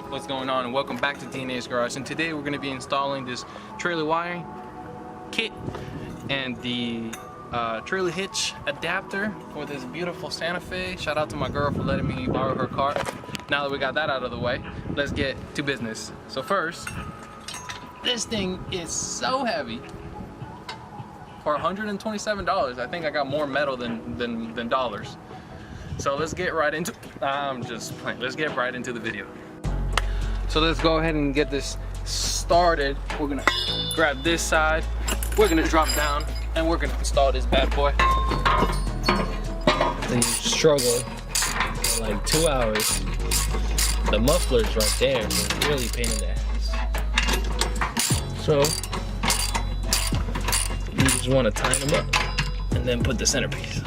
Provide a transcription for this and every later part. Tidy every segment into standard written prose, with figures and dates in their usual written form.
What's going on, and welcome back to DNA's Garage. And today we're going to be installing this trailer wiring kit and the trailer hitch adapter for this beautiful Santa Fe. Shout out to my girl for letting me borrow her car. Now that we got that out of the way, let's get to business. So first, this thing is so heavy. For $127, I think I got more metal than dollars. So let's get right into, I'm just playing. Let's get right into the video. So let's go ahead and get this started. We're gonna grab this side, we're gonna drop down, and we're gonna install this bad boy. Then you struggle for like 2 hours. The muffler's right there, so it's really a pain in the ass. So you just want to tighten them up and then put the centerpiece.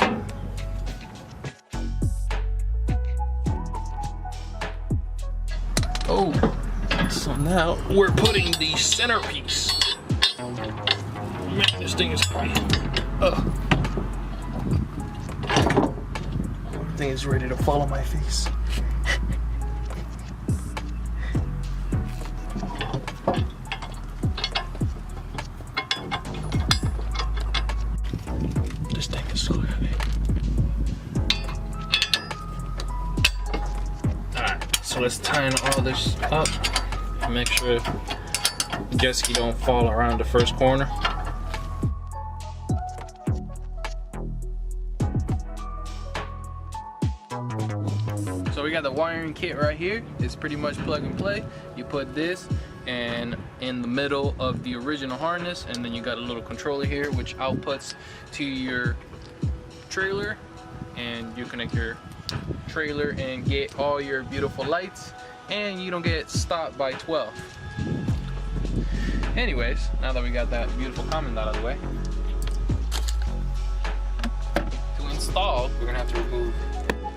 Oh, so now we're putting the centerpiece. Man, this thing is heavy. Everything is ready to fall on my face. This thing is so heavy. Alright, so let's tighten all this up and make sure the jet ski don't fall around the first corner. So we got the wiring kit right here. It's pretty much plug and play. You put this and in the middle of the original harness, and then you got a little controller here which outputs to your trailer, and you connect your trailer and get all your beautiful lights, and you don't get stopped by 12. Anyways, now that we got that beautiful comment out of the way, to install we're gonna have to remove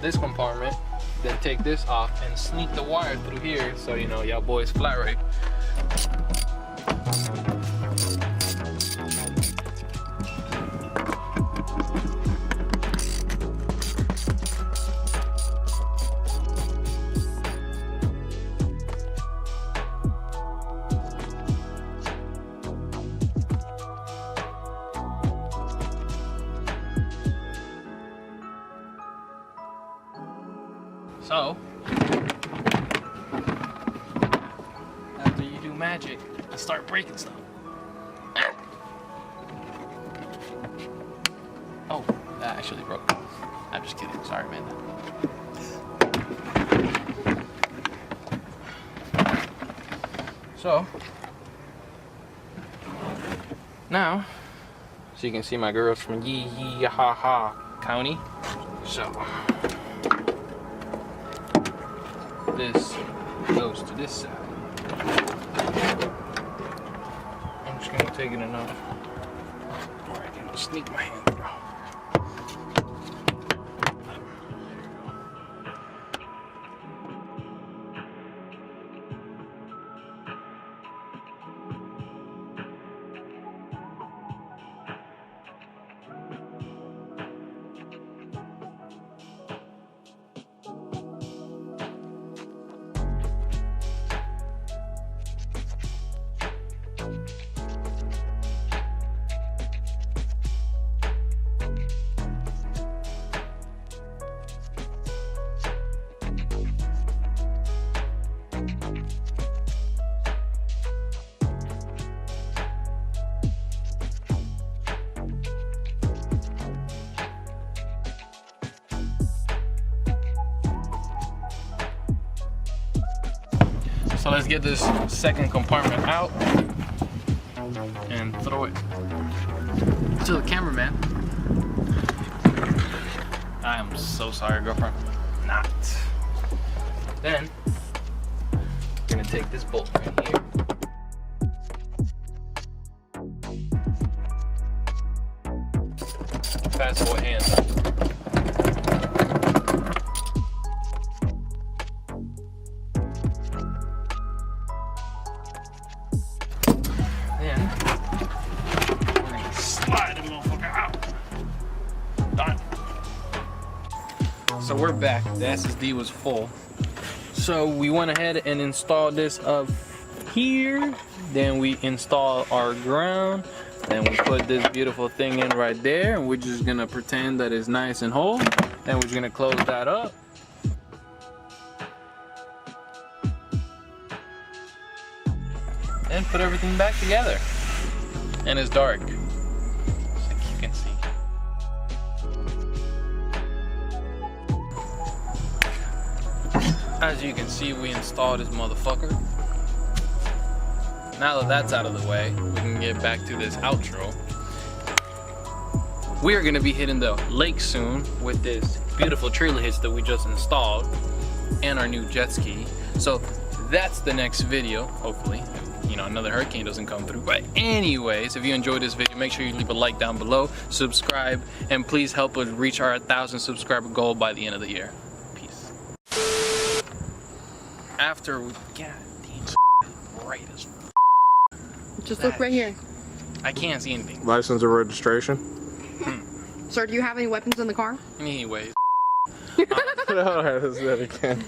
this compartment, then take this off and sneak the wire through here so you know y'all boys flat rate. So, after you do magic, I start breaking stuff. Oh, that actually broke. I'm just kidding. Sorry, man. So, now, so you can see my girls from Yee-Yee-Ha-Ha County. So, this goes to this side. I'm just gonna take it enough where I can sneak my hand through. So let's get this second compartment out and throw it to the cameraman. I am so sorry, girlfriend. Not. Then, we're gonna take this bolt right here. Fast forward hands up. So we're back. The SSD was full. So we went ahead and installed this up here. Then we install our ground. Then we put this beautiful thing in right there. And we're just gonna pretend that it's nice and whole. Then we're just gonna close that up. And put everything back together. And it's dark, like you can see. As you can see, we installed this motherfucker. Now that that's out of the way, we can get back to this outro. We are gonna be hitting the lake soon with this beautiful trailer hitch that we just installed and our new jet ski. So that's the next video, hopefully. You know, another hurricane doesn't come through. But anyways, if you enjoyed this video, make sure you leave a like down below, subscribe, and please help us reach our 1,000 subscriber goal by the end of the year. Peace. After we got bright as just look right here. I can't see anything. License or registration? Sir, do you have any weapons in the car? Anyways. No, I said it again.